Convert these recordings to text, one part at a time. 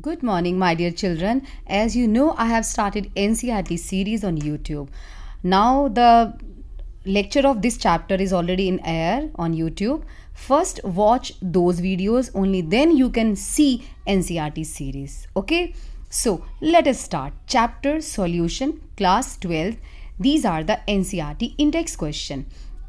Good morning, my dear children. As you know, I have started NCERT series on YouTube. Now, the lecture of this chapter is already in air on YouTube. First, watch those videos, only then you can see NCERT series. Okay? So, let us start. Chapter Solution, Class 12. These are the NCERT index question.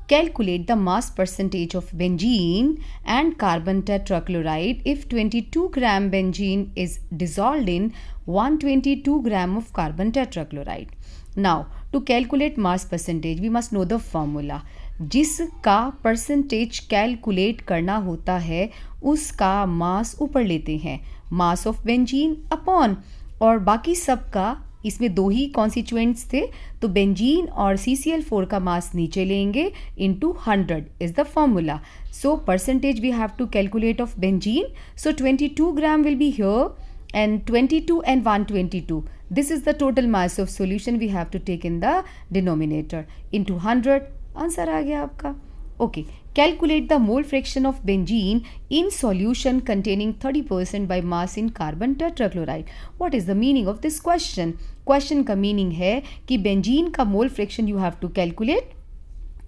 Calculate the mass percentage of benzene and carbon tetrachloride if 22 gram benzene is dissolved in 122 gram of carbon tetrachloride. Now, to calculate mass percentage, we must know the formula. जिसका percentage calculate करना होता है उसका मास ऊपर लेते हैं, mass of benzene upon, और बाकी सबका इसमें दो ही कॉन्स्टिट्यूएंट्स थे तो बेंजीन और CCl4 का मास नीचे लेंगे into 100 is the formula. So percentage we have to calculate of benzene. So 22 gram will be here and 22 and 122. This is the total mass of solution we have to take in the denominator into 100. Answer आ गया आपका. Okay, calculate the mole fraction of benzene in solution containing 30% by mass in carbon tetrachloride. What is the meaning of this question? Question का meaning है कि benzene का mole fraction you have to calculate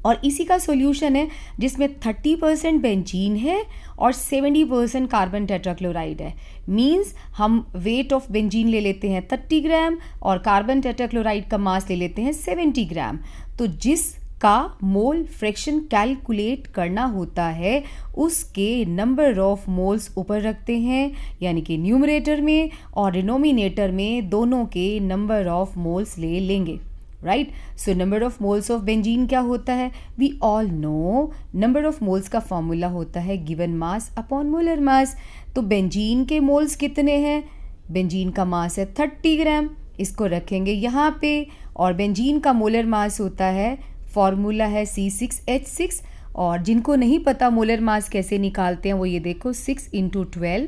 और इसी का solution है जिसमें 30% benzene है और 70% कार्बन टेट्राक्लोराइड है. मीन्स हम वेट ऑफ बेंजीन ले लेते हैं 30 ग्राम और कार्बन टेट्राक्लोराइड का मास ले लेते हैं 70 ग्राम. तो जिस का मोल फ्रैक्शन कैलकुलेट करना होता है उसके नंबर ऑफ मोल्स ऊपर रखते हैं, यानी कि न्यूमरेटर में और डिनोमिनेटर में दोनों के नंबर ऑफ मोल्स ले लेंगे. Right. So number of moles of benzene क्या होता है? We all know number of moles का फॉर्मूला होता है given mass upon molar mass. तो बेंजीन के मोल्स कितने हैं? बेंजीन का मास है 30 ग्राम, इसको रखेंगे यहाँ पे, और बेंजीन का मोलर मास होता है, फॉर्मूला है C6H6. और जिनको नहीं पता मोलर मास कैसे निकालते हैं वो ये देखो 6 × 12.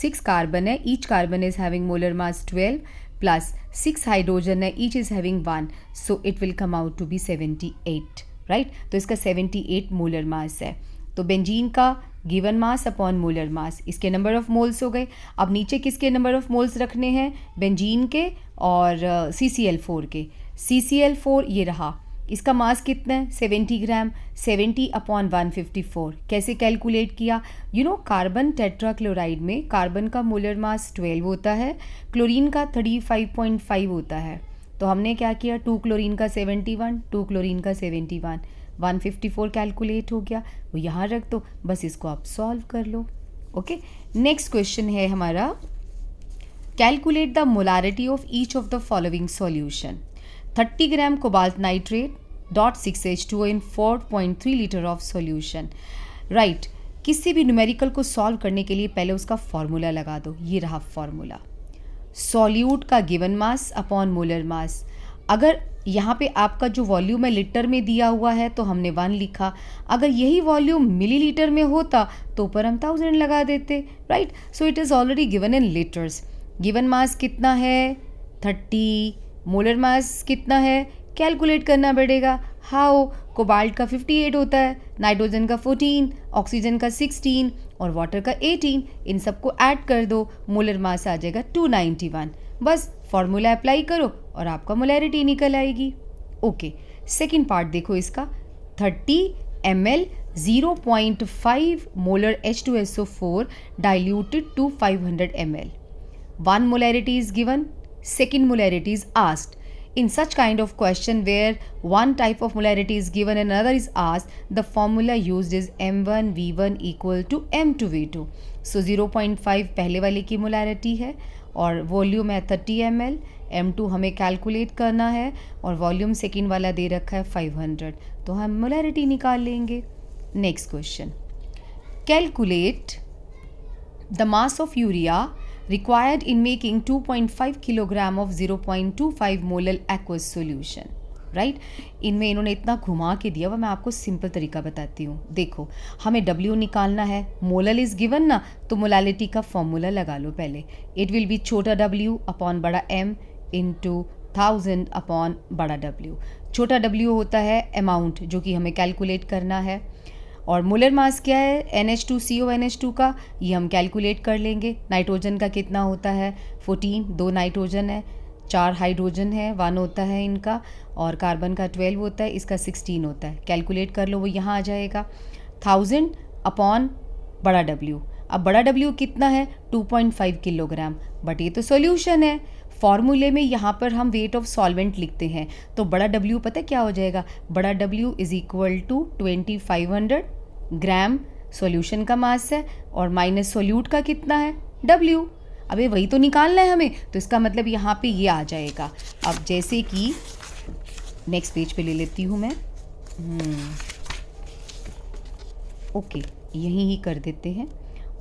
6 कार्बन है, each carbon is having molar mass 12 plus 6 hydrogen है, each is having 1. So it will come out to be 78. Right. तो इसका 78 मोलर मास है. तो बेंजीन का given mass upon molar mass, इसके नंबर ऑफ मोल्स हो गए. अब नीचे किसके नंबर ऑफ मोल्स रखने हैं? बेंजीन के और CCl4 के. CCl4 ये रहा, इसका मास कितना है? 70 ग्राम. 70 अपॉन 154 कैसे कैलकुलेट किया? यू नो कार्बन टेट्राक्लोराइड में कार्बन का मोलर मास 12 होता है, क्लोरीन का 35.5 होता है. तो हमने क्या किया? 2 क्लोरीन का 71, 2 क्लोरीन का 71, 154 कैलकुलेट हो गया. वो यहाँ रख दो, बस इसको आप सॉल्व कर लो. ओके. नेक्स्ट क्वेश्चन है हमारा, calculate the molarity of each of the following solution. 30 gram cobalt nitrate .6H2O in 4.3 litre of solution. Right. किसी भी न्यूमेरिकल को सॉल्व करने के लिए पहले उसका फॉर्मूला लगा दो. ये रहा फॉर्मूला. सॉल्यूट का गिवन मास अपॉन मोलर मास. अगर यहाँ पे आपका जो वॉल्यूम है लीटर में दिया हुआ है तो हमने 1 लिखा. अगर यही वॉल्यूम मिलीलीटर में होता तो ऊपर हम 1000 लगा देते. Right. So it is already given in litres. Given mass कितना है? 30. मोलर मास कितना है? कैलकुलेट करना पड़ेगा. हाउ? कोबाल्ट का 58 होता है, नाइट्रोजन का 14, ऑक्सीजन का 16 और वाटर का 18. इन सबको ऐड कर दो, मोलर मास आ जाएगा 291. बस फॉर्मूला अप्लाई करो और आपका मोलैरिटी निकल आएगी. ओके. सेकेंड पार्ट देखो इसका. 30 ml 0.5 molar H2SO4 diluted to 500 ml. 1 molarity is given, second molarity is asked. In such kind of question where one type of molarity is given and another is asked, the formula used is M1V1 equal to M2V2. So 0.5 पहले वाले की molarity है और volume है 30 ml. M2 हमें calculate करना है और वॉल्यूम सेकेंड वाला दे रखा है 500, तो हम मोलैरिटी निकाल लेंगे. Next question, calculate the mass of urea required in making 2.5 kilogram of 0.25 molal aqueous solution. Right. इनमें इन्होंने इतना घुमा के दिया हुआ, मैं आपको सिंपल तरीका बताती हूँ. देखो, हमें W निकालना है, मोलल इज गिवन ना, तो मोलालिटी का फॉर्मूला लगा लो पहले. इट विल बी छोटा W अपॉन बड़ा M इंटू 1000 अपॉन बड़ा W. छोटा W होता है अमाउंट जो कि हमें कैलकुलेट करना है, और मोलर मास क्या है NH2CO का, ये हम कैलकुलेट कर लेंगे। नाइट्रोजन का कितना होता है 14, 2 नाइट्रोजन है, 4 हाइड्रोजन है, 1 होता है इनका, और कार्बन का 12 होता है, इसका 16 होता है। कैलकुलेट कर लो, वो यहाँ आ जाएगा 1000 अपॉन बड़ा W। अब बड़ा W कितना है 2.5 किलोग्राम, बट ये तो सॉल्यूशन है। फॉर्मूले में यहाँ पर हम वेट ऑफ सॉल्वेंट लिखते हैं, तो बड़ा W पता है क्या हो जाएगा, बड़ा W is equal to 2500 gram solution का मास है, और माइनस सॉल्यूट का कितना है W। अब ये वही तो निकालना है हमें, तो इसका मतलब यहाँ पे ये आ जाएगा। अब जैसे कि नेक्स्ट पेज पे ले लेती हूँ मैं, ओके यहीं ही कर देते हैं।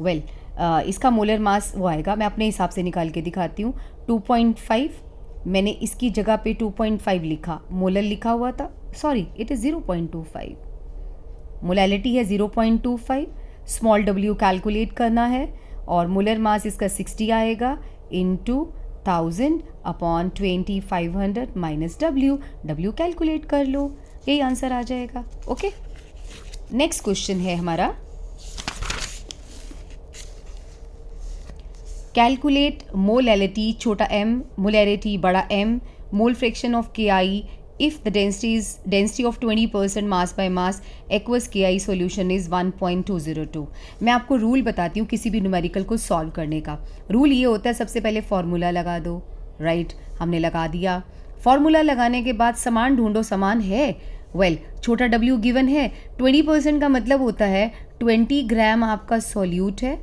वेल इसका मोलर मास वो आएगा, मैं अपने हिसाब से निकाल के दिखाती हूँ। 2.5 मैंने इसकी जगह पे 2.5 लिखा, मोलर लिखा हुआ था, सॉरी इट इज़ 0.25, मोलैलिटी है 0.25, स्मॉल w कैलकुलेट करना है, और मोलर मास इसका 60 आएगा into 1000 upon 2500 minus w calculate कर लो, यही आंसर आ जाएगा। ओके नेक्स्ट क्वेश्चन है हमारा, कैलकुलेट मोलैलिटी छोटा m, मोलैरिटी बड़ा M, mole fraction of Ki if the density of 20% mass by mass aqueous Ki solution is 1.202। मैं आपको रूल बताती हूँ किसी भी न्यूमेरिकल को सॉल्व करने का। रूल ये होता है, सबसे पहले फॉर्मूला लगा दो, राइट हमने लगा दिया। फॉर्मूला लगाने के बाद समान ढूंढो, समान है, वेल छोटा w गिवन है, 20% का मतलब होता है 20 ग्राम आपका सॉल्यूट है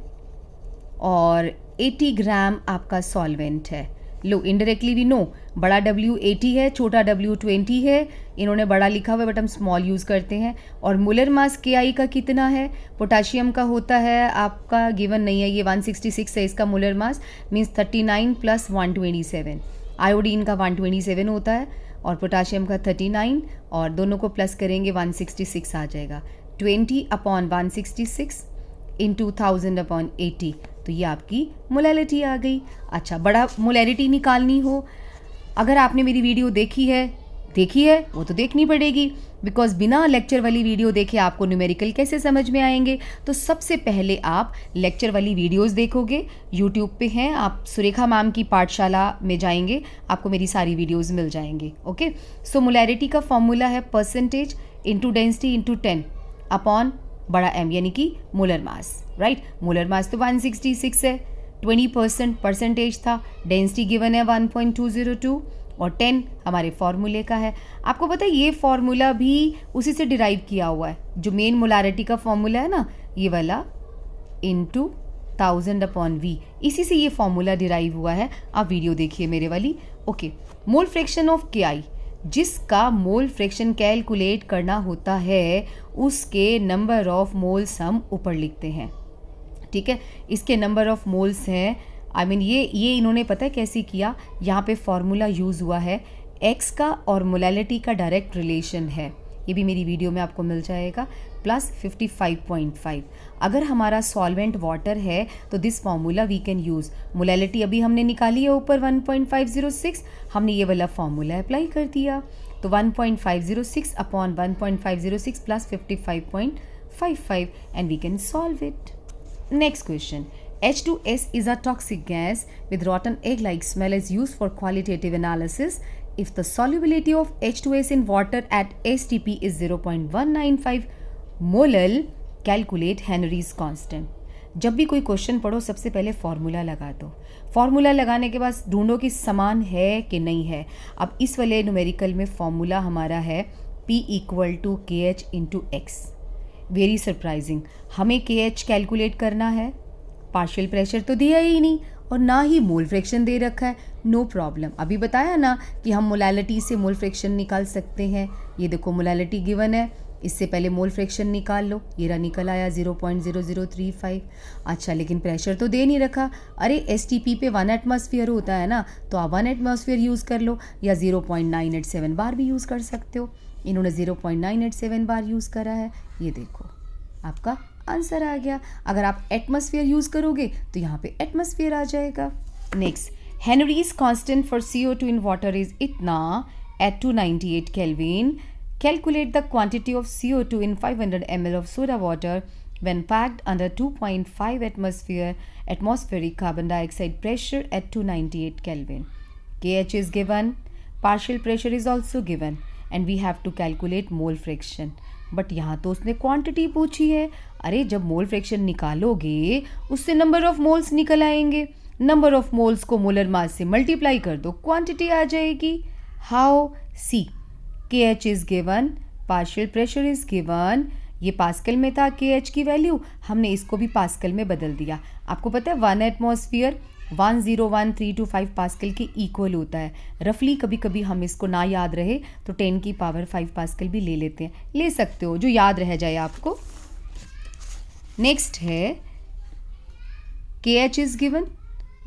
और 80 ग्राम आपका सॉल्वेंट है। लो इनडायरेक्टली वी नो बड़ा W 80 है, छोटा W 20 है, इन्होंने बड़ा लिखा हुआ है बट हम स्मॉल यूज़ करते हैं। और मोलर मास Ki का कितना है, पोटाशियम का होता है आपका गिवन नहीं है, ये 166 है इसका molar mass, means 39 plus 127, iodine का 127 होता है और पोटाशियम का 39, और दोनों को प्लस करेंगे 166 आ जाएगा। 20 अपॉन 166 इंटू 1000 अपॉन 80, तो ये आपकी मोलैलिटी आ गई। अच्छा बड़ा मोलैरिटी निकालनी हो, अगर आपने मेरी वीडियो देखी है वो तो देखनी पड़ेगी, बिकॉज बिना लेक्चर वाली वीडियो देखे आपको न्यूमेरिकल कैसे समझ में आएंगे। तो सबसे पहले आप लेक्चर वाली वीडियोस देखोगे, यूट्यूब पे हैं, आप सुरेखा मैम की पाठशाला में जाएंगे, आपको मेरी सारी वीडियोस मिल जाएंगे। ओके सो मोलैरिटी का फॉर्मूला है percentage into density into 10 upon बड़ा M यानी कि molar mass, right. Molar mass तो 166 है, 20% परसेंटेज था, डेंसिटी गिवन है 1.202 और 10 हमारे फॉर्मूले का है। आपको पता है ये फॉर्मूला भी उसी से डिराइव किया हुआ है, जो मेन मोलारिटी का फॉर्मूला है ना, ये वाला इंटू 1000 अपॉन V, इसी से ये फॉर्मूला डिराइव हुआ है। आप वीडियो देखिए मेरे वाली। Okay mole fraction of Ki, जिसका मोल फ्रैक्शन कैलकुलेट करना होता है उसके नंबर ऑफ मोल्स हम ऊपर लिखते हैं, ठीक है। इसके नंबर ऑफ मोल्स हैं, आई मीन ये इन्होंने पता है कैसे किया, यहाँ पे फॉर्मूला यूज़ हुआ है, x का और मोलैलिटी का डायरेक्ट रिलेशन है, ये भी मेरी वीडियो में आपको मिल जाएगा, प्लस 55.5। अगर हमारा सॉल्वेंट वाटर है तो this formula we can use. Molality अभी हमने निकाली है ऊपर 1.506, हमने ये वाला फॉर्मूला अप्लाई कर दिया, तो 1.506 upon 1.506 plus 55.55 and we can solve it. Next question, H2S is a toxic gas with rotten egg-like smell is used for qualitative analysis. If the solubility of H2S in water at STP is 0.195 molal, calculate Henry's constant। जब भी कोई question पढ़ो सबसे पहले formula लगा दो, formula लगाने के बाद ढूंढो कि समान है कि नहीं है। अब इस वाले न्यूमेरिकल में फॉर्मूला हमारा है P equal to KH into x. Very surprising, हमें KH कैलकुलेट करना है, पार्शियल प्रेशर तो दिया ही नहीं और ना ही मोल फ्रैक्शन दे रखा है, नो प्रॉब्लम। अभी बताया ना कि हम मोलैलिटी से मोल फ्रैक्शन निकाल सकते हैं। ये देखो मोलैलिटी गिवन है, इससे पहले मोल फ्रैक्शन निकाल लो, ये रहा निकल आया 0.0035। अच्छा लेकिन प्रेशर तो दे नहीं रखा, अरे STP पे 1 एटमॉस्फेयर होता है ना, तो आप 1 एटमॉस्फेयर यूज़ कर लो या 0.987 बार भी यूज़ कर सकते हो। इन्होंने 0.987 बार यूज़ करा है, ये देखो आपका आंसर आ गया। अगर आप एटमॉस्फेयर यूज़ करोगे तो यहाँ पे एटमॉस्फेयर आ जाएगा। Next, Henry's constant for CO2 in water is इतना at 298 Kelvin, Calculate the quantity of CO2 in 500 ml of soda water when packed under 2.5 atmospheric carbon dioxide pressure at 298 Kelvin. KH is given, partial pressure is also given and we have to calculate mole fraction. But यहाँ तो उसने quantity पूछी है. अरे जब mole fraction निकालोगे उससे number of moles निकल आएंगे. नंबर ऑफ मोल्स को मोलर मास से मल्टीप्लाई कर दो, क्वांटिटी आ जाएगी. How? See, KH is given, partial pressure is given. ये पास्कल में था KH की वैल्यू, हमने इसको भी पास्कल में बदल दिया. आपको पता है 1 एटमॉस्फेयर 101,325 पास्कल के इक्वल होता है. रफली कभी कभी हम इसको ना याद रहे तो 10 की पावर 5 पास्कल भी ले लेते हैं. ले सकते हो, जो याद रह जाए आपको. नेक्स्ट है KH is given,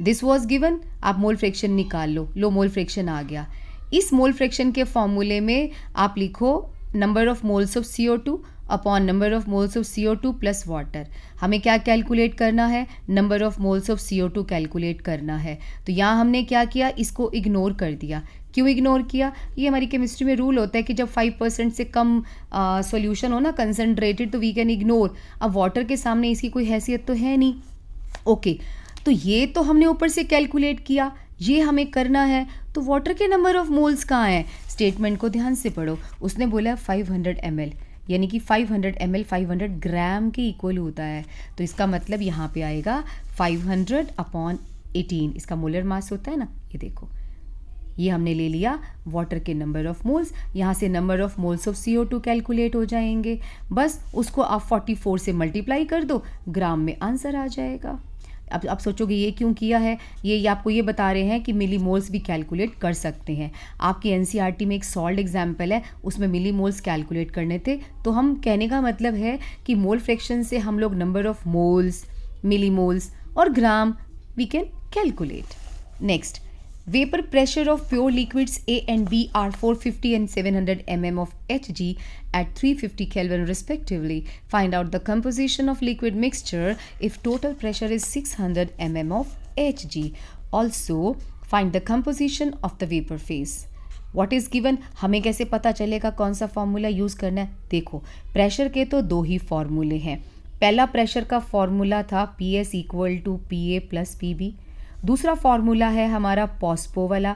this was given. आप मोल फ्रैक्शन निकाल लो. लो, मोल फ्रैक्शन आ गया. इस मोल फ्रैक्शन के फॉर्मूले में आप लिखो number of moles of CO2 upon number of moles of CO2 plus water. हमें क्या कैलकुलेट करना है? Number of moles of CO2 calculate करना है. तो यहाँ हमने क्या किया? इसको इग्नोर कर दिया. क्यों इग्नोर किया? ये हमारी केमिस्ट्री में रूल होता है कि जब 5% से कम सॉल्यूशन हो ना कंसनट्रेटेड, तो वी कैन इग्नोर. अब वाटर के सामने इसकी कोई हैसियत तो है नहीं. ओके, तो ये तो हमने ऊपर से कैलकुलेट किया, ये हमें करना है. तो वाटर के नंबर ऑफ मोल्स कहाँ हैं? स्टेटमेंट को ध्यान से पढ़ो. उसने बोला 500 ml, यानी कि 500 ml 500 ग्राम के इक्वल होता है. तो इसका मतलब यहाँ पे आएगा 500 अपॉन 18. इसका मोलर मास होता है ना, ये देखो, ये हमने ले लिया वाटर के नंबर ऑफ मोल्स. यहाँ से number of moles of CO2 calculate हो जाएंगे. बस उसको आप 44 से मल्टीप्लाई कर दो, ग्राम में आंसर आ जाएगा. अब आप सोचोगे ये क्यों किया है? ये आपको ये बता रहे हैं कि मिली मोल्स भी कैलकुलेट कर सकते हैं. आपकी NCERT में एक सॉल्ड एग्जाम्पल है, उसमें मिली मोल्स कैलकुलेट करने थे. तो हम कहने का मतलब है कि मोल फ्रैक्शन से हम लोग number of moles, milli moles और gram we can calculate. Next, vapor pressure of pure liquids A and B are 450 and 700 mm of Hg at 350 Kelvin respectively. Find out the composition of liquid mixture if total pressure is 600 mm of Hg. Also, find the composition of the vapor phase. What is given? हमें कैसे पता चलेगा कौन सा formula use करना है? देखो, pressure के तो दो ही फॉर्मूले हैं. पहला प्रेशर का फॉर्मूला था PS equal to PA plus PB. दूसरा फॉर्मूला है हमारा पॉस्पो वाला.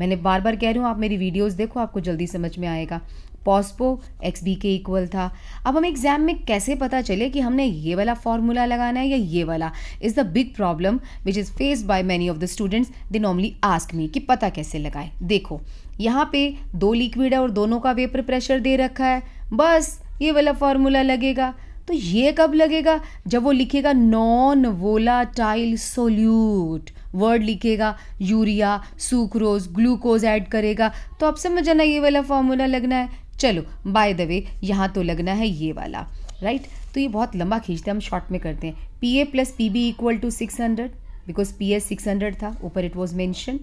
मैंने बार बार कह रही हूँ, आप मेरी वीडियोस देखो, आपको जल्दी समझ में आएगा. पॉस्पो XB के इक्वल था. अब हमें एग्जाम में कैसे पता चले कि हमने ये वाला फॉर्मूला लगाना है या ये वाला? Is the big problem which is faced by many of the students. They normally ask me कि पता कैसे लगाएं. देखो, यहाँ पे दो लिक्विड है और दोनों का वेपर प्रेशर दे रखा है. बस ये वाला फॉर्मूला लगेगा. तो ये कब लगेगा? जब वो लिखेगा नॉन वोलाटाइल सोल्यूट, वर्ड लिखेगा यूरिया, सुक्रोज, ग्लूकोज ऐड करेगा, तो अब समझ आना ये वाला फॉर्मूला लगना है. चलो, बाय द वे यहाँ तो लगना है ये वाला, राइट. तो ये बहुत लंबा खींचते हैं, हम शॉर्ट में करते हैं. PA plus PB equal to 600, because PS 600 था, ऊपर it was mention.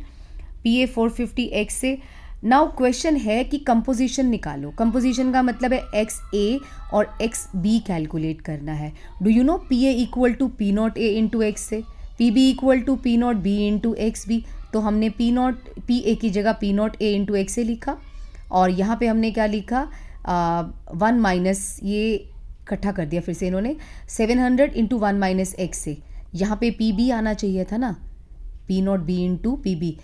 PA 450 X से. नाउ क्वेश्चन है कि कंपोजिशन निकालो. कंपोजिशन का मतलब है XA और XB कैलकुलेट करना है. Do you know PA equal to P0 A into X से, PB equal to P0 B into XB. तो हमने PA की जगह P0 A इंटू X से लिखा, और यहाँ पे हमने क्या लिखा? 1 माइनस, ये इकट्ठा कर दिया फिर से इन्होंने, 700 इंटू 1 माइनस X से. यहाँ पे PB आना चाहिए था ना, P0 B into PB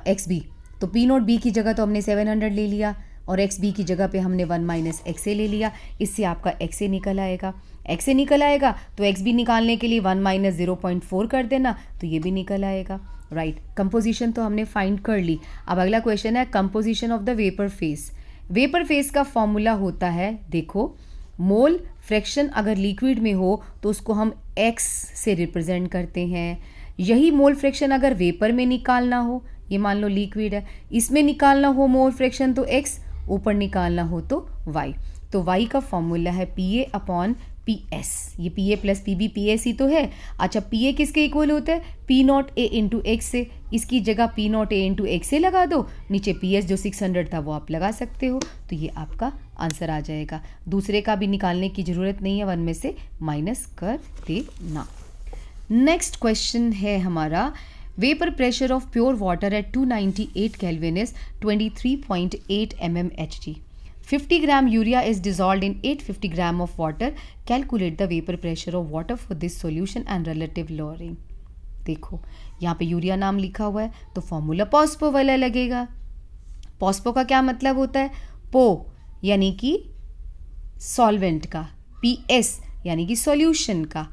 XB. तो P0 B की जगह तो हमने 700 ले लिया, और XB की जगह पे हमने 1 माइनस XA ले लिया. इससे आपका XA निकल आएगा. XA निकल आएगा तो XB निकालने के लिए 1 माइनस 0.4 कर देना, तो ये भी निकल आएगा, राइट. कंपोजिशन तो हमने फाइंड कर ली. अब अगला क्वेश्चन है composition of the vapour face. Vapour face का फॉर्मूला होता है, देखो, मोल फ्रैक्शन अगर लिक्विड में हो तो उसको हम X से रिप्रेजेंट करते हैं. यही मोल फ्रैक्शन अगर वेपर में निकालना हो, ये मान लो लिक्विड है, इसमें निकालना हो मोल फ्रैक्शन तो X, ऊपर निकालना हो तो Y. तो Y का फॉर्मूला है PA अपॉन PS. ये PA प्लस PB PS ही तो है. अच्छा, PA किसके इक्वल होता है? P0 A इंटू X से. इसकी जगह P0 A इंटू X से लगा दो, नीचे PS जो 600 था वो आप लगा सकते हो. तो ये आपका आंसर आ जाएगा. दूसरे का भी निकालने की ज़रूरत नहीं है, 1 में से माइनस कर देना. नेक्स्ट क्वेश्चन है हमारा, vapour pressure of pure water at 298 Kelvin is 23.8 mmHg. 50 gram urea is dissolve in 850 gram of water, calculate the vapour pressure of water for this solution and relative lowering. देखो यहाँ पे urea नाम लिखा हुआ है तो फॉर्मूला पॉस्पो वाला लगेगा। पॉस्पो का क्या मतलब होता है? पो यानी कि सॉल्वेंट का, पीएस यानी कि सॉल्यूशन का,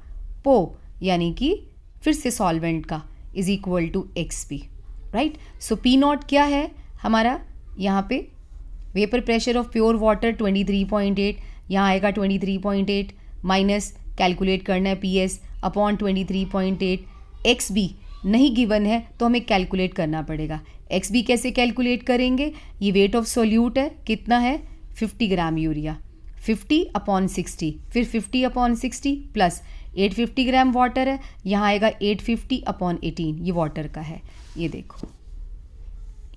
पो यानी कि फिर से सॉल्वेंट का, is equal to x p, right. So p naught क्या है हमारा यहाँ पे? Vapour pressure of pure water 23.8, यहाँ आएगा 23.8 माइनस कैलकुलेट करना है p s upon 23.8। X b नहीं गिवन है तो हमें कैलकुलेट करना पड़ेगा। एक्स बी कैसे कैलकुलेट करेंगे? ये वेट ऑफ सोल्यूट है, कितना है? 50 ग्राम यूरिया, 50 अपॉन 60, फिर 50 अपॉन 60 प्लस 850 ग्राम वाटर है, यहाँ आएगा 850 अपॉन 18, ये वाटर का है। ये देखो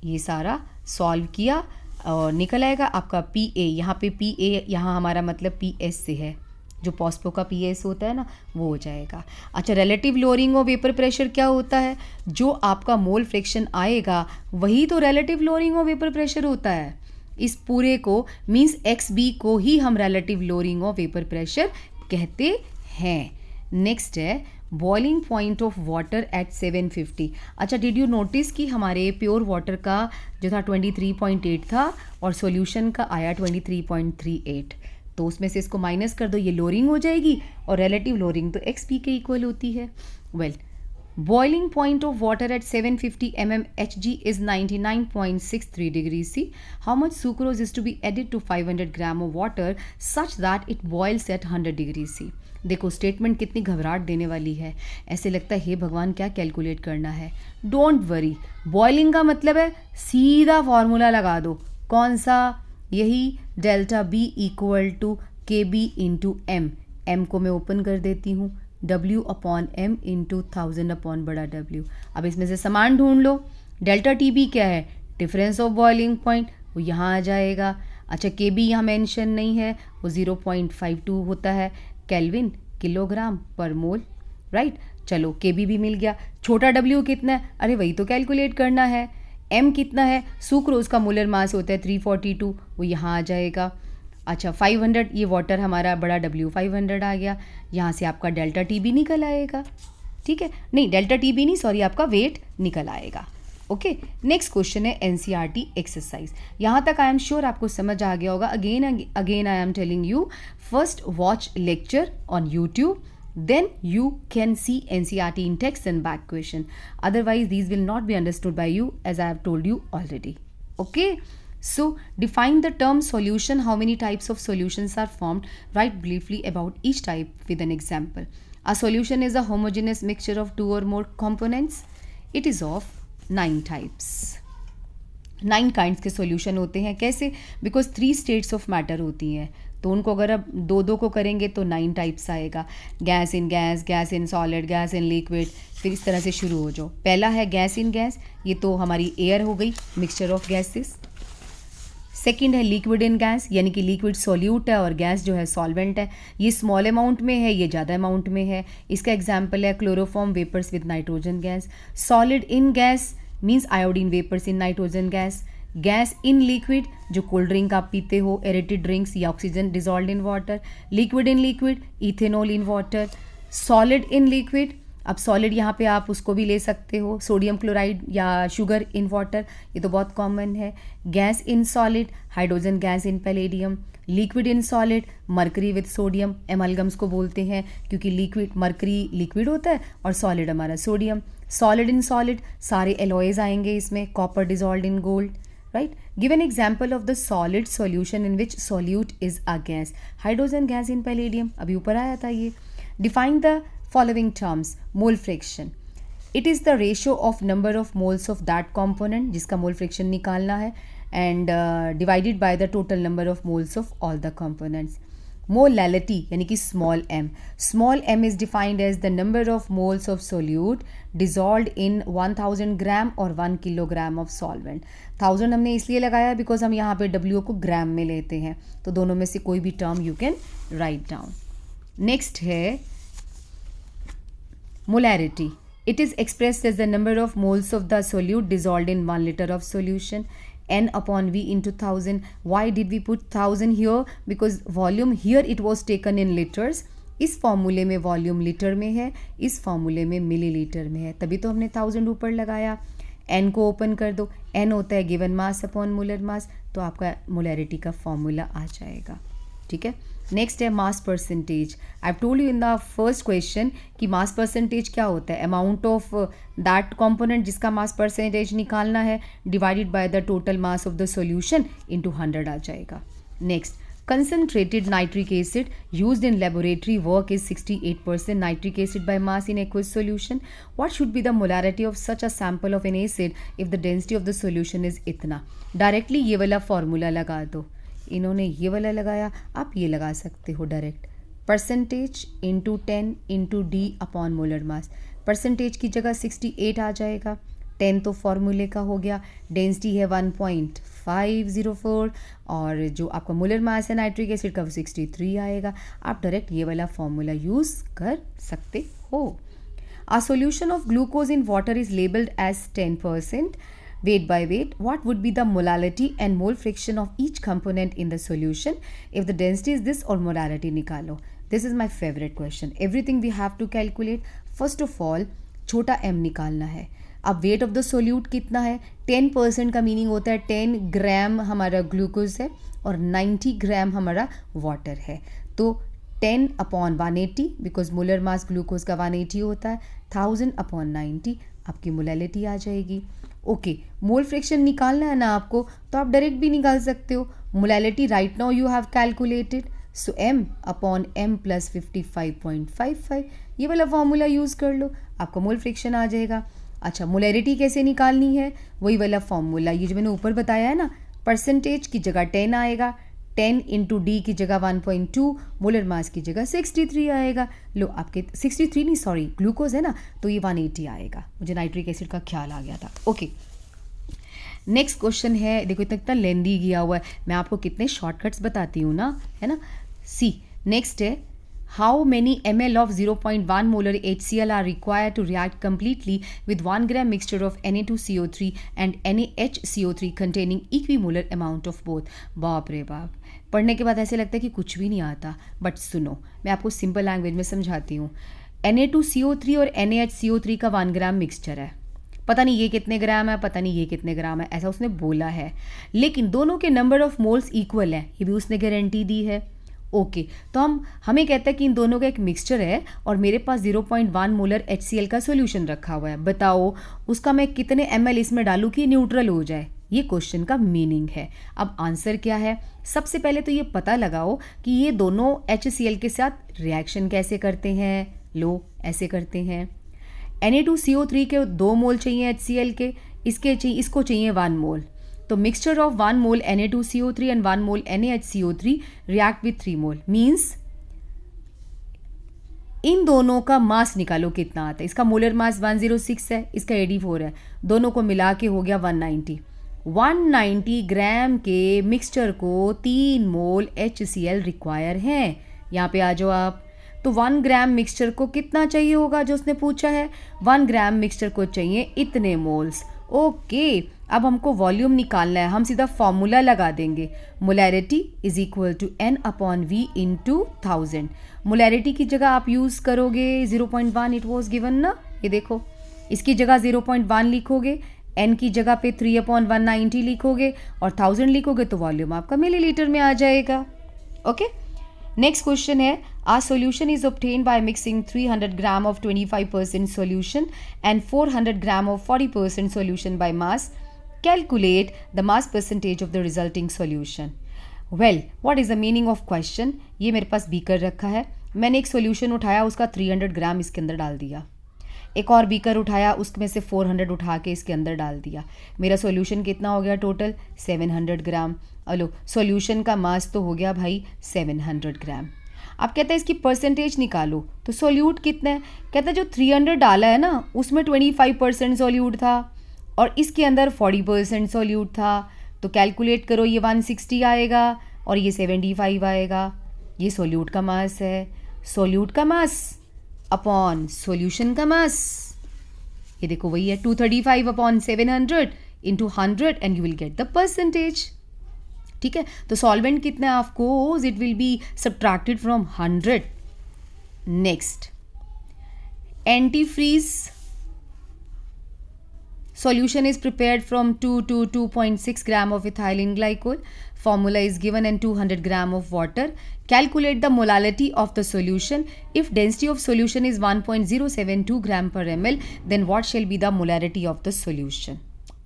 ये सारा सॉल्व किया और निकल आएगा आपका पी ए। यहाँ पे पी ए यहाँ हमारा मतलब पी एस से है, जो पॉस्पो का पी एस होता है ना वो हो जाएगा। अच्छा, relative lowering of vapour pressure क्या होता है? जो आपका मोल फ्रैक्शन आएगा वही तो relative lowering of vapour pressure होता है। इस पूरे को मीन्स एक्स बी को ही हम relative lowering of vapour pressure कहते हैं। नेक्स्ट है boiling point of water at 750। अच्छा, डिड यू नोटिस कि हमारे प्योर वाटर का जो था 23.8 था और सॉल्यूशन का आया 23.38, तो उसमें से इसको माइनस कर दो, ये लोअरिंग हो जाएगी और रिलेटिव लोअरिंग तो एक्स पी के इक्वल होती है। Well, boiling point of water at 750 mm Hg is 99.63 degrees C. How much sucrose is to be added to 500 gram of water such that it boils at 100 degrees C? देखो statement कितनी घबराहट देने वाली है, ऐसे लगता है हे भगवान क्या कैलकुलेट करना है। डोंट वरी, बॉइलिंग का मतलब है सीधा फॉर्मूला लगा दो। कौन सा? यही delta b equal to k b into m. M को मैं ओपन कर देती हूँ, W upon m into 1000 upon बड़ा W। अब इसमें से समान ढूंढ लो। डेल्टा टी बी क्या है? डिफरेंस ऑफ बॉइलिंग पॉइंट, वो यहाँ आ जाएगा। अच्छा, के बी यहाँ मेंशन नहीं है, वो 0.52 होता है केल्विन किलोग्राम पर मोल, राइट। चलो के बी भी मिल गया। छोटा W कितना है? अरे वही तो कैलकुलेट करना है। M कितना है? सुक्रोज का मोलर मास होता है 342, वो यहाँ आ जाएगा। अच्छा, 500 ये वाटर हमारा बड़ा W 500 आ गया, यहाँ से आपका डेल्टा टी बी निकल आएगा। ठीक है, नहीं डेल्टा टी बी नहीं, सॉरी, आपका वेट निकल आएगा। ओके, नेक्स्ट क्वेश्चन है एनसीईआरटी एक्सरसाइज। यहाँ तक आई एम श्योर आपको समझ आ गया होगा। Again I am telling you, first watch lecture on YouTube, then you can see NCERT in text and back question. Otherwise, these will not be understood by you as I have told you already. Okay. So, define the term solution. How many types of solutions are formed? Write briefly about each type with an example. A solution is a homogeneous mixture of two or more components. It is of 9 types. 9 kinds के solution होते हैं। कैसे? Because 3 states of matter होती हैं, तो उनको अगर अब दो को करेंगे तो 9 टाइप्स आएगा। Gas in gas, gas in solid, gas in liquid, फिर इस तरह से शुरू हो जाओ। पहला है गैस इन गैस, ये तो हमारी एयर हो गई, मिक्सचर ऑफ गैसेस। सेकंड है लिक्विड इन गैस, यानी कि लिक्विड सॉल्यूट है और गैस जो है सॉल्वेंट है। ये स्मॉल अमाउंट में है, ये ज़्यादा अमाउंट में है। इसका एग्जाम्पल है chloroform vapours with nitrogen gas. Solid in gas means iodine vapours in nitrogen gas. Gas in liquid, जो कोल्ड ड्रिंक आप पीते हो, एरेटेड ड्रिंक्स या oxygen dissolve in water. Liquid in liquid, ethanol in water. Solid in liquid, अब solid यहाँ पे आप उसको भी ले सकते हो, सोडियम क्लोराइड या शुगर इन वाटर, ये तो बहुत कॉमन है। Gas in solid, hydrogen gas in palladium. Liquid in solid, mercury with sodium, amalgams को बोलते हैं क्योंकि लिक्विड मरकरी लिक्विड होता है और सॉलिड हमारा सोडियम। सॉलिड इन सॉलिड, सारे एलॉयज आएंगे इसमें, copper dissolve in gold, right? Give an example of the solid solution in which solute is a gas. Hydrogen gas in palladium, अभी ऊपर आया था ये। Define the following terms. Mole fraction. It is the ratio of number of moles of that component, जिसका mole fraction निकालना है, and divided by the total number of moles of all the components. Molality यानी कि small m. Small m is defined as the number of moles of solute dissolved in 1000 gram or 1 kilogram of solvent. 1000 हमने इसलिए लगाया because हम यहाँ पे W को ग्राम में लेते हैं, तो दोनों में से कोई भी term you can write down. Next है molarity. It is expressed as the number of moles of the solute dissolved in 1 liter of solution. n upon v into 1000. Why did we put 1000 here? Because volume here it was taken in liters. इस फॉर्मूले में volume litre में है, इस फॉर्मूले में millilitre में है, तभी तो हमने 1000 ऊपर लगाया. n को ओपन कर दो, n होता है given mass upon molar mass, तो आपका मोलैरिटी का फॉर्मूला आ जाएगा. ठीक है. नेक्स्ट है mass percentage. I have told you in the first question कि मास परसेंटेज क्या होता है, अमाउंट ऑफ दैट कंपोनेंट जिसका मास परसेंटेज निकालना है divided by the total mass of the solution into 100 आ जाएगा. Next, concentrated nitric acid used in laboratory work is 68% nitric acid by mass in aqueous solution. What should be the molarity of such a sample of an acid if the density of the solution is इतना? Directly ये वाला formula लगा दो. इन्होंने ये वाला लगाया, आप ये लगा सकते हो direct. Percentage into 10 into D upon molar मास. परसेंटेज की जगह 68 आ जाएगा. 10 तो फॉर्मूले का हो गया, डेंसिटी है 1.504 और जो आपका मोलर मास है नाइट्रिक एसिड का वो 63 आएगा. आप डायरेक्ट ये वाला फॉर्मूला यूज़ कर सकते हो. A solution of glucose in water is labeled as 10% weight by weight. What would be the molality and mole fraction of each component in the solution? If the density is this और molality निकालो. This is my favorite question. Everything we have to calculate. First of all, छोटा m निकालना है. अब weight of the solute कितना है? 10% का meaning होता है 10 ग्राम हमारा ग्लूकोज है और 90 ग्राम हमारा वाटर है. तो 10 upon 180 because molar mass glucose का 180 होता है. 1000 अपॉन 90 आपकी मोलैलिटी आ जाएगी. ओके, मोल फ्रैक्शन निकालना है ना आपको, तो आप डायरेक्ट भी निकाल सकते हो. Molality right now you have calculated, so m upon m plus 55.55 ये वाला फॉर्मूला यूज़ कर लो, आपका मोल फ्रैक्शन आ जाएगा. अच्छा, मोलैरिटी कैसे निकालनी है? वही वाला फॉर्मूला ये जो मैंने ऊपर बताया है ना. परसेंटेज की जगह 10 आएगा, 10 इंटू डी की जगह 1.2, मोलर मास की जगह 63 आएगा. लो आपके 63 नहीं, सॉरी ग्लूकोज है ना, तो ये 180 आएगा. मुझे नाइट्रिक एसिड का ख्याल आ गया था. ओके, नेक्स्ट क्वेश्चन है. देखो इतना लेंदी गया हुआ है, मैं आपको कितने शॉर्टकट्स बताती हूँ ना, है ना. सी, नेक्स्ट है, how many ml of 0.1 molar HCl are required to react completely with 1 gram mixture of Na2CO3 and NaHCO3 containing equimolar amount of both. बाप रे बाप, पढ़ने के बाद ऐसे लगता है कि कुछ भी नहीं आता. बट सुनो, मैं आपको सिंपल लैंग्वेज में समझाती हूँ. Na2CO3 और NaHCO3 का 1 ग्राम मिक्सचर है. पता नहीं ये कितने ग्राम है, पता नहीं ये कितने ग्राम है, ऐसा उसने बोला है. लेकिन दोनों के नंबर ऑफ मोल्स इक्वल है, ये भी उसने गारंटी दी है. ओके, तो हमें कहता है कि इन दोनों का एक मिक्सचर है और मेरे पास 0.1 मोलर HCl का सॉल्यूशन रखा हुआ है. बताओ उसका मैं कितने ml इसमें डालूँ कि न्यूट्रल हो जाए? ये क्वेश्चन का मीनिंग है. अब आंसर क्या है? सबसे पहले तो ये पता लगाओ कि ये दोनों HCl के साथ रिएक्शन कैसे करते हैं. लो ऐसे करते हैं. Na2CO3 के 2 मोल चाहिए HCl के, इसको चाहिए 1 मोल. तो mixture of 1 mole Na2CO3 and 1 mole NaHCO3 react with 3 mole. Means in दोनों का मास निकालो कितना आता है. इसका मोलर मास 106 है, इसका 84 है, दोनों को मिला के हो गया 190. 190 ग्राम के मिक्सचर को 3 मोल HCl रिक्वायर हैं. यहाँ पे आ जाओ आप. तो 1 ग्राम मिक्सचर को कितना चाहिए होगा जो उसने पूछा है? 1 ग्राम मिक्सचर को चाहिए इतने मोल्स. ओके, अब हमको वॉल्यूम निकालना है, हम सीधा फॉर्मूला लगा देंगे. Molarity is equal to n upon v into 1000. Molarity की जगह आप यूज़ करोगे 0.1, इट वॉज गिवन ना, ये देखो. इसकी जगह 0.1 लिखोगे, n की जगह पे 3 अपॉन 190 लिखोगे और 1000 लिखोगे तो वॉल्यूम आपका मिलीलीटर में आ जाएगा. ओके, नेक्स्ट क्वेश्चन है. Our solution is obtained by mixing 300 gram of 25% solution and 400 gram of 40% solution by mass. Calculate the mass percentage of the resulting solution. Well, what is the meaning of question? ये मेरे पास beaker रखा है, मैंने एक solution उठाया, उसका 300 ग्राम इसके अंदर डाल दिया. एक और बीकर उठाया, उसमें से 400 उठा के इसके अंदर डाल दिया. मेरा सॉल्यूशन कितना हो गया टोटल? 700 ग्राम. अलो, सॉल्यूशन का मास तो हो गया भाई 700 ग्राम. आप कहते हैं इसकी परसेंटेज निकालो, तो सोल्यूट कितना है? कहता है जो 300 डाला है ना उसमें 25% सोल्यूट था और इसके अंदर 40% सोल्यूट था. तो कैलकुलेट करो, ये 160 आएगा और ये 75 आएगा. ये सोल्यूट का मास है. सोल्यूट का मास अपॉन सोल्यूशन का मास, ये देखो वही है 235 upon 700. into 100 and you will get the percentage. ठीक है, तो सॉल्वेंट कितना है, of course it will be subtracted from 100. Next, antifreeze solution is prepared from 2 to 2.6 gram of ethylene glycol. Formula is given and 200 gram of water. Calculate the molality of the solution. If density of solution is 1.072 gram per ml, then what shall be the molarity of the solution?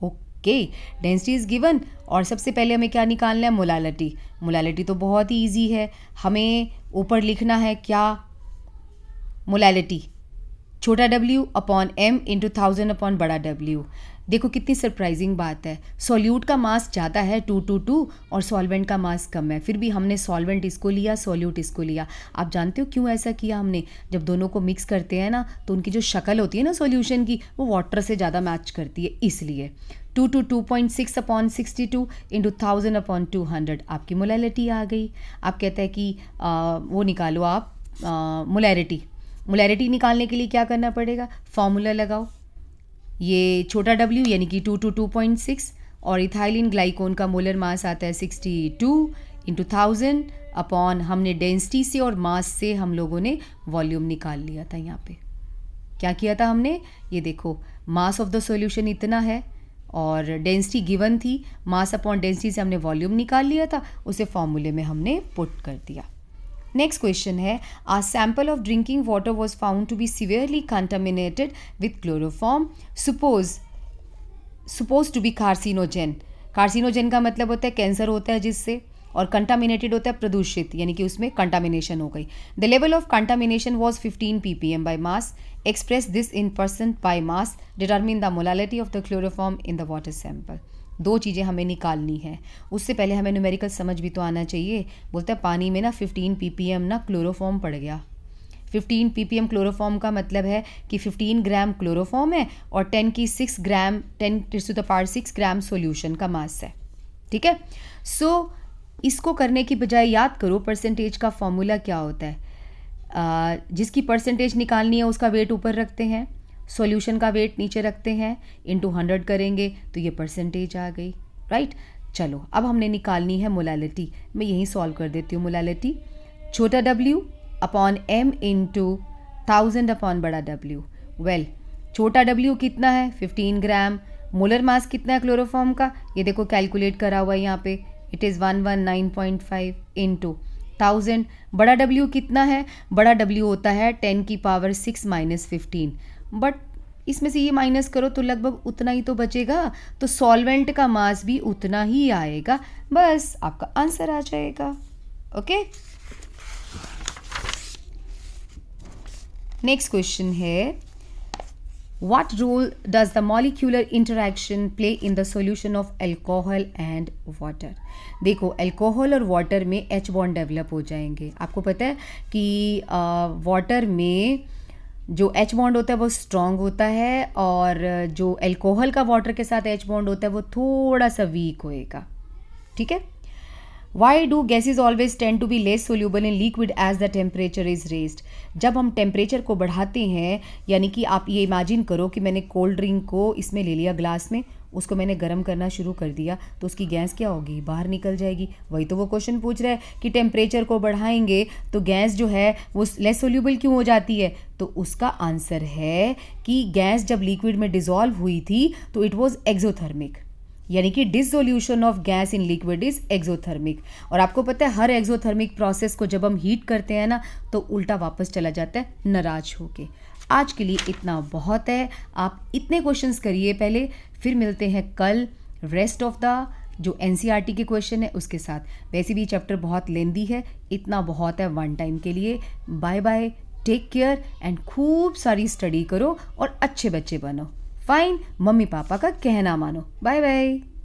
Okay, density is given और सबसे पहले हमें क्या निकालना है, molality. Molality तो बहुत ही easy है, हमें ऊपर लिखना है क्या, मोलालिटी छोटा w upon m into 1000 upon बड़ा W. देखो कितनी सरप्राइजिंग बात है, सॉल्यूट का मास ज़्यादा है 222 और सॉल्वेंट का मास कम है, फिर भी हमने सॉल्वेंट इसको लिया, सॉल्यूट इसको लिया. आप जानते हो क्यों ऐसा किया हमने? जब दोनों को मिक्स करते हैं ना तो उनकी जो शक्ल होती है ना सॉल्यूशन की, वो वाटर से ज़्यादा मैच करती है, इसलिए 2 to 2.6 अपॉन 62 इंटू 1000 अपॉन 200 आपकी मोलैलिटी आ गई. आप कहते हैं कि वो निकालो आप मोलैरिटी. मोलैरिटी निकालने के लिए क्या करना पड़ेगा, फॉर्मूला लगाओ. ये छोटा w यानी कि 2 to 2.6 और इथाइलिन ग्लाइकोन का मोलर मास आता है 62 इंटू 1000 अपॉन, हमने डेंसिटी से और मास से हम लोगों ने वॉल्यूम निकाल लिया था. यहाँ पे क्या किया था हमने, ये देखो मास ऑफ द सॉल्यूशन इतना है और डेंसिटी गिवन थी, मास अपॉन डेंसिटी से हमने वॉल्यूम निकाल लिया था, उसे फॉर्मूले में हमने पुट कर दिया. नेक्स्ट क्वेश्चन है, a sample of drinking water was found to be severely contaminated with chloroform, suppose to be carcinogen. Carcinogen का मतलब होता है कैंसर होता है जिससे, और कंटामिनेटेड होता है प्रदूषित, यानी कि उसमें कंटामिनेशन हो गई. The level of contamination was 15 ppm by mass. Express this in percent by mass. Determine the molality of the chloroform in the water sample. दो चीज़ें हमें निकालनी है, उससे पहले हमें न्यूमेरिकल समझ भी तो आना चाहिए. बोलता है पानी में ना 15 ppm ना क्लोरोफॉर्म पड़ गया. 15 ppm क्लोरोफॉर्म का मतलब है कि 15 ग्राम क्लोरोफॉर्म है और 10 to the power 6 gram solution का मास है. ठीक है, सो इसको करने की बजाय याद करो परसेंटेज का फॉर्मूला क्या होता है. जिसकी परसेंटेज निकालनी है उसका वेट ऊपर रखते हैं, सॉल्यूशन का वेट नीचे रखते हैं, इंटू 100 करेंगे तो ये परसेंटेज आ गई. राइट, चलो अब हमने निकालनी है मोलालिटी. मैं यहीं सॉल्व कर देती हूँ. मोलालिटी छोटा w upon m into 1000 upon बड़ा W. वेल, छोटा w कितना है, 15 ग्राम. मोलर मास कितना है क्लोरोफॉर्म का, ये देखो कैलकुलेट करा हुआ है यहाँ पे, इट इज़ 119.5 इंटू 1000. बड़ा W कितना है, बड़ा W होता है 10 की पावर 6 माइनस 15. बट इसमें से ये माइनस करो तो लगभग उतना ही तो बचेगा, तो सॉल्वेंट का मास भी उतना ही आएगा. बस आपका आंसर आ जाएगा. ओके, नेक्स्ट क्वेश्चन है, what role does the molecular interaction play in the solution of alcohol and water. देखो अल्कोहल और वाटर में H बॉन्ड डेवलप हो जाएंगे. आपको पता है कि वाटर में जो H बॉन्ड होता है वो स्ट्रॉन्ग होता है और जो अल्कोहल का वाटर के साथ H बॉन्ड होता है वो थोड़ा सा वीक होएगा. ठीक है, why do gases always tend to be less soluble in liquid as the temperature is raised. जब हम टेम्परेचर को बढ़ाते हैं, यानी कि आप ये इमेजिन करो कि मैंने कोल्ड ड्रिंक को इसमें ले लिया ग्लास में, उसको मैंने गर्म करना शुरू कर दिया, तो उसकी गैस क्या होगी, बाहर निकल जाएगी. वही तो वो क्वेश्चन पूछ रहा है कि टेम्परेचर को बढ़ाएंगे तो गैस जो है वो लेस सोल्यूबल क्यों हो जाती है. तो उसका आंसर है कि गैस जब लिक्विड में डिजॉल्व हुई थी तो इट वॉज एक्सोथर्मिक, यानी कि dissolution of gas in liquid is exothermic. और आपको पता है हर एक्सोथर्मिक प्रोसेस को जब हम हीट करते हैं ना तो उल्टा वापस चला जाता है नाराज होके. आज के लिए इतना बहुत है, आप इतने क्वेश्चंस करिए पहले, फिर मिलते हैं कल रेस्ट ऑफ द जो NCERT के क्वेश्चन है उसके साथ. वैसे भी चैप्टर बहुत लेंदी है, इतना बहुत है वन टाइम के लिए. Bye bye, take care and खूब सारी स्टडी करो और अच्छे बच्चे बनो. फाइन, मम्मी पापा का कहना मानो. Bye bye.